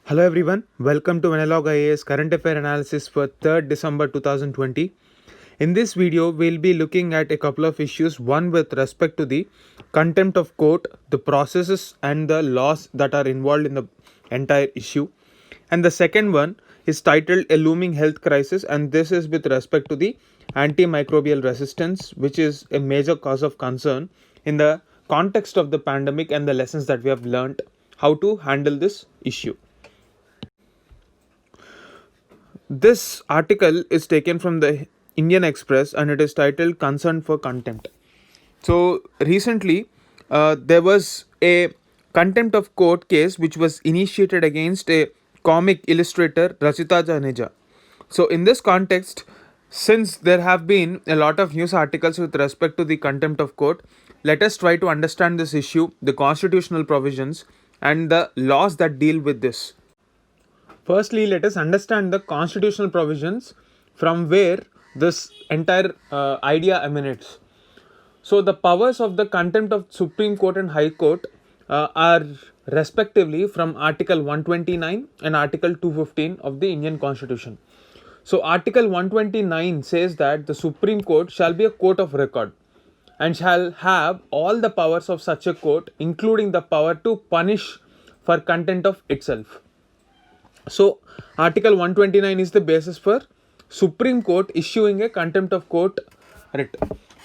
Hello everyone, welcome to Venalog IAS Current Affair Analysis for 3rd December 2020. In this video, we'll be looking at a couple of issues, one with respect to the contempt of court, the processes and the laws that are involved in the entire issue. And the second one is titled A Looming Health Crisis, and this is with respect to the antimicrobial resistance, which is a major cause of concern in the context of the pandemic and the lessons that we have learned how to handle this issue. This article is taken from the Indian Express and it is titled Concern for Contempt. So, recently there was a contempt of court case which was initiated against a comic illustrator Rachita Janeja. So, in this context, since there have been a lot of news articles with respect to the contempt of court, let us try to understand this issue, the constitutional provisions, and the laws that deal with this. Firstly, let us understand the constitutional provisions from where this entire idea emanates. So, the powers of the contempt of Supreme Court and High Court are respectively from Article 129 and Article 215 of the Indian Constitution. So, Article 129 says that the Supreme Court shall be a court of record and shall have all the powers of such a court, including the power to punish for contempt of itself. So, Article 129 is the basis for Supreme Court issuing a contempt of court writ.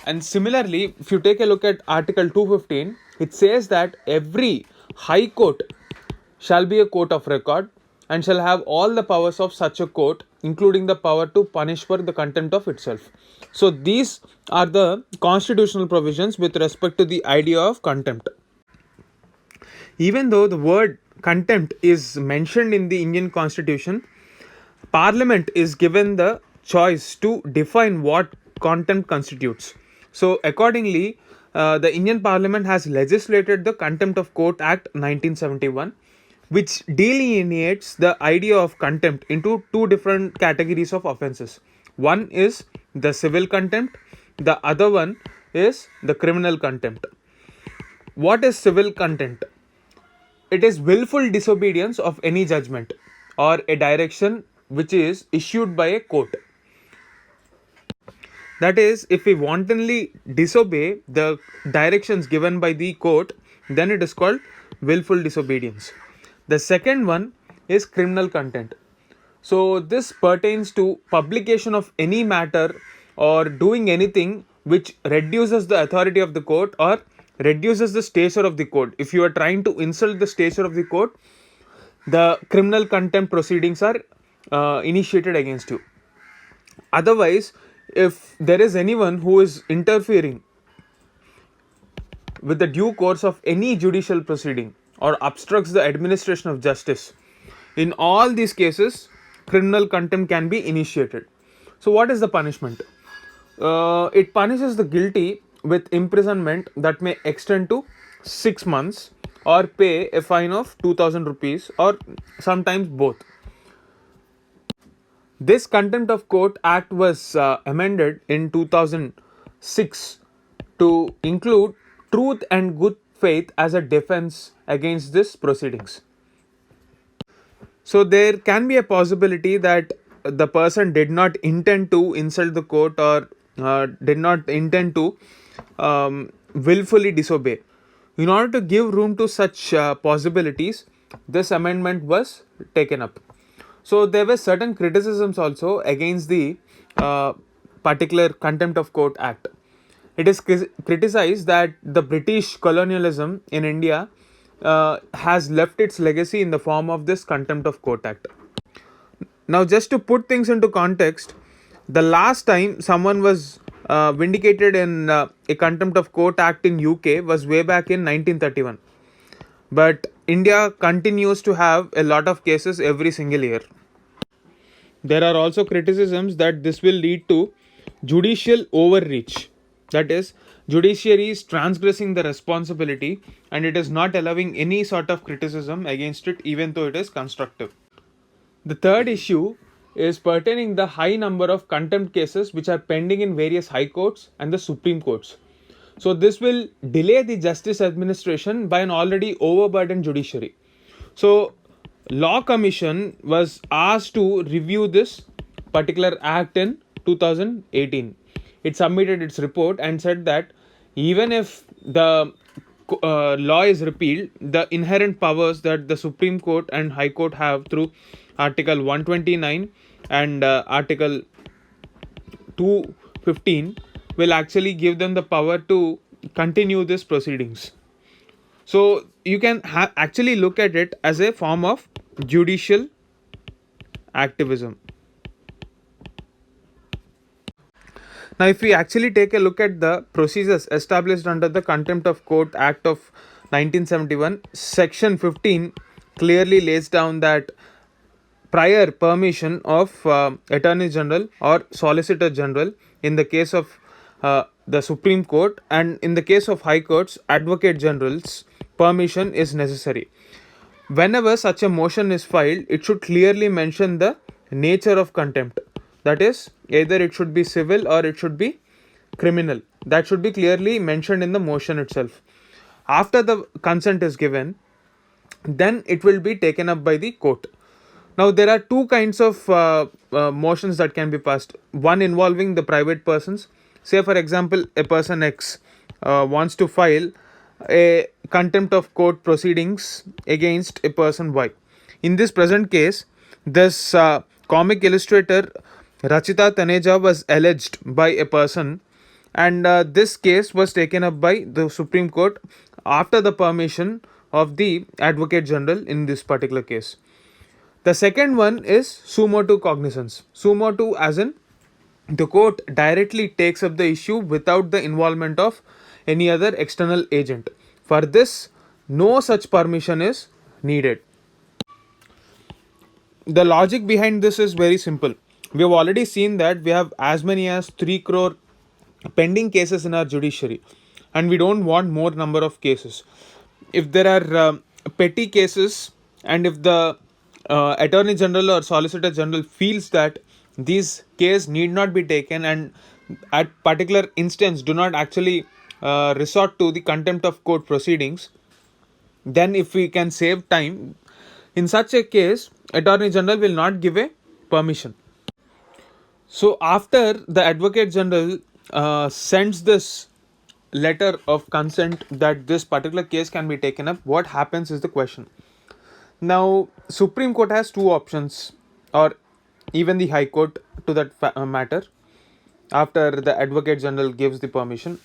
And similarly, if you take a look at Article 215, it says that every High Court shall be a court of record and shall have all the powers of such a court, including the power to punish for the contempt of itself. So, these are the constitutional provisions with respect to the idea of contempt. Even though the word contempt is mentioned in the Indian Constitution, Parliament is given the choice to define what contempt constitutes. So, accordingly, the Indian Parliament has legislated the Contempt of Court Act 1971, which delineates the idea of contempt into two different categories of offences. One is the civil contempt, the other one is the criminal contempt. What is civil contempt? It is willful disobedience of any judgment or a direction which is issued by a court. That is, if we wantonly disobey the directions given by the court, then it is called willful disobedience. The second one is criminal contempt. So, this pertains to publication of any matter or doing anything which reduces the authority of the court or reduces the stature of the court. If you are trying to insult the stature of the court, the criminal contempt proceedings are initiated against you. Otherwise, if there is anyone who is interfering with the due course of any judicial proceeding or obstructs the administration of justice, in all these cases, criminal contempt can be initiated. So, what is the punishment? It punishes the guilty with imprisonment that may extend to 6 months or pay a fine of 2000 rupees or sometimes both. This Contempt of Court Act was amended in 2006 to include truth and good faith as a defense against these proceedings. So, there can be a possibility that the person did not intend to insult the court or did not intend to willfully disobey. In order to give room to such possibilities, this amendment was taken up. So, there were certain criticisms also against the particular Contempt of Court Act. It is criticized that the British colonialism in India has left its legacy in the form of this Contempt of Court Act. Now, just to put things into context, the last time someone was vindicated in a Contempt of Court Act in UK was way back in 1931. But India continues to have a lot of cases every single year. There are also criticisms that this will lead to judicial overreach. That is, judiciary is transgressing the responsibility and it is not allowing any sort of criticism against it, even though it is constructive. The third issue is pertaining the high number of contempt cases which are pending in various high courts and the Supreme Courts. So, this will delay the justice administration by an already overburdened judiciary. So, Law Commission was asked to review this particular act in 2018. It submitted its report and said that even if the law is repealed, the inherent powers that the Supreme Court and High Court have through Article 129 and Article 215 will actually give them the power to continue these proceedings. So you can actually look at it as a form of judicial activism. Now, if we actually take a look at the procedures established under the Contempt of Court Act of 1971, Section 15 clearly lays down that prior permission of Attorney General or Solicitor General in the case of the Supreme Court, and in the case of High Courts, Advocate General's permission is necessary. Whenever such a motion is filed, it should clearly mention the nature of contempt. That is, either it should be civil or it should be criminal. That should be clearly mentioned in the motion itself. After the consent is given, then it will be taken up by the court. Now, there are two kinds of motions that can be passed. One involving the private persons. Say, for example, a person X wants to file a contempt of court proceedings against a person Y. In this present case, this comic illustrator Rachita Taneja was alleged by a person, and this case was taken up by the Supreme Court after the permission of the Advocate General in this particular case. The second one is suo motu cognizance. Suo motu, as in the court directly takes up the issue without the involvement of any other external agent. For this, no such permission is needed. The logic behind this is very simple. We have already seen that we have as many as 3 crore pending cases in our judiciary, and we don't want more number of cases. If there are petty cases, and if the Attorney General or Solicitor General feels that these cases need not be taken, and at particular instance do not actually resort to the contempt of court proceedings, then if we can save time, in such a case, Attorney General will not give a permission. So after the Advocate General sends this letter of consent that this particular case can be taken up, what happens is the question. Now, Supreme Court has two options, or even the High Court to that matter. After the Advocate General gives the permission,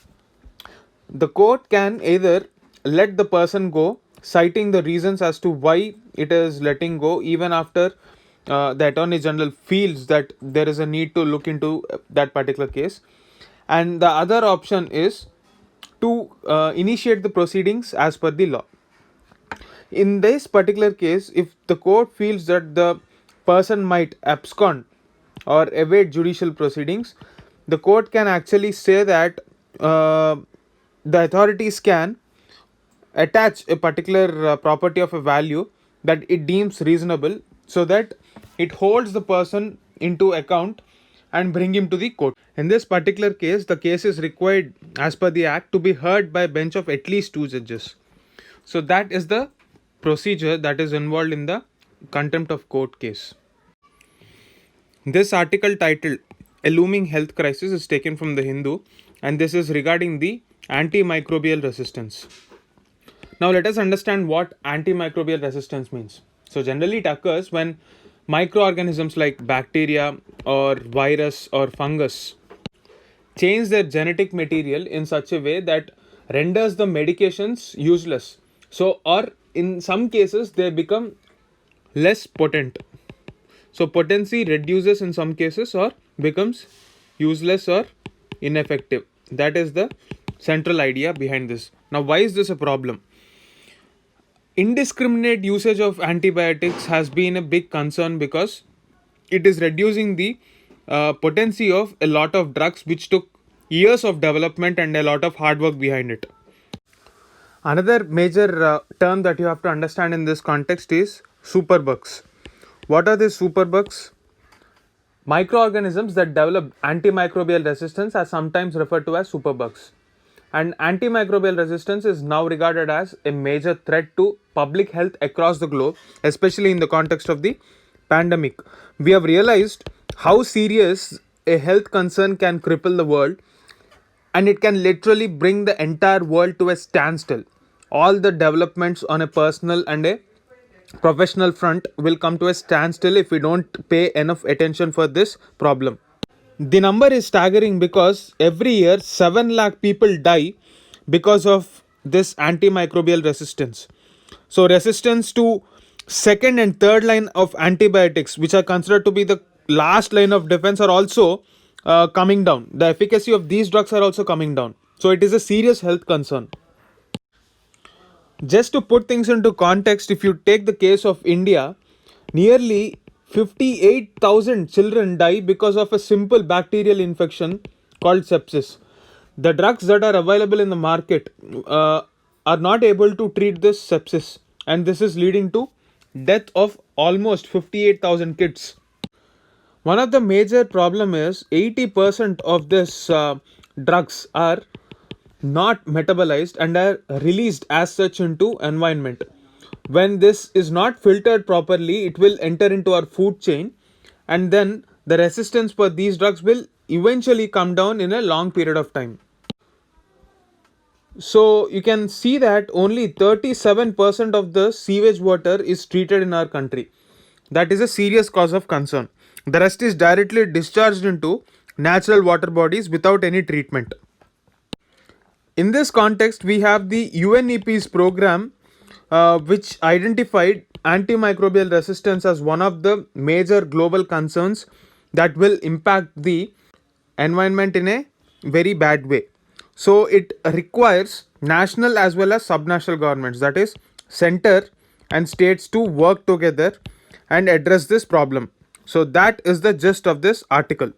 the court can either let the person go, citing the reasons as to why it is letting go, even after the Attorney General feels that there is a need to look into that particular case. And the other option is to initiate the proceedings as per the law. In this particular case, if the court feels that the person might abscond or evade judicial proceedings, the court can actually say that the authorities can attach a particular property of a value that it deems reasonable, so that it holds the person into account and bring him to the court. In this particular case, the case is required as per the act to be heard by a bench of at least 2 judges. So that is the procedure that is involved in the contempt of court case. This article titled "A Looming Health Crisis" is taken from the Hindu, and this is regarding the antimicrobial resistance. Now let us understand what antimicrobial resistance means. So generally it occurs when microorganisms like bacteria or virus or fungus change their genetic material in such a way that renders the medications useless. So, or in some cases they become less potent. So potency reduces in some cases or becomes useless or ineffective. That is the central idea behind this. Now, why is this a problem? Indiscriminate usage of antibiotics has been a big concern because it is reducing the potency of a lot of drugs which took years of development and a lot of hard work behind it. Another major term that you have to understand in this context is superbugs. What are these superbugs? Microorganisms that develop antimicrobial resistance are sometimes referred to as superbugs. and antimicrobial resistance is now regarded as a major threat to public health across the globe, especially in the context of the pandemic. We have realized how serious a health concern can cripple the world, and it can literally bring the entire world to a standstill. All the developments on a personal and a professional front will come to a standstill if we don't pay enough attention for this problem. The number is staggering because every year 7 lakh people die because of this antimicrobial resistance. So, resistance to second and third line of antibiotics, which are considered to be the last line of defense, are also coming down. The efficacy of these drugs are also coming down. So, it is a serious health concern. Just to put things into context, if you take the case of India, nearly 58,000 children die because of a simple bacterial infection called sepsis. The drugs that are available in the market are not able to treat this sepsis, and this is leading to death of almost 58,000 kids. One of the major problem is 80% of this drugs are not metabolized and are released as such into environment. When this is not filtered properly, it will enter into our food chain, and then the resistance for these drugs will eventually come down in a long period of time. So you can see that only 37% of the sewage water is treated in our country. That is a serious cause of concern. The rest is directly discharged into natural water bodies without any treatment. In this context, we have the UNEP's program, which identified antimicrobial resistance as one of the major global concerns that will impact the environment in a very bad way. So, it requires national as well as subnational governments, that is, center and states, to work together and address this problem. So, that is the gist of this article.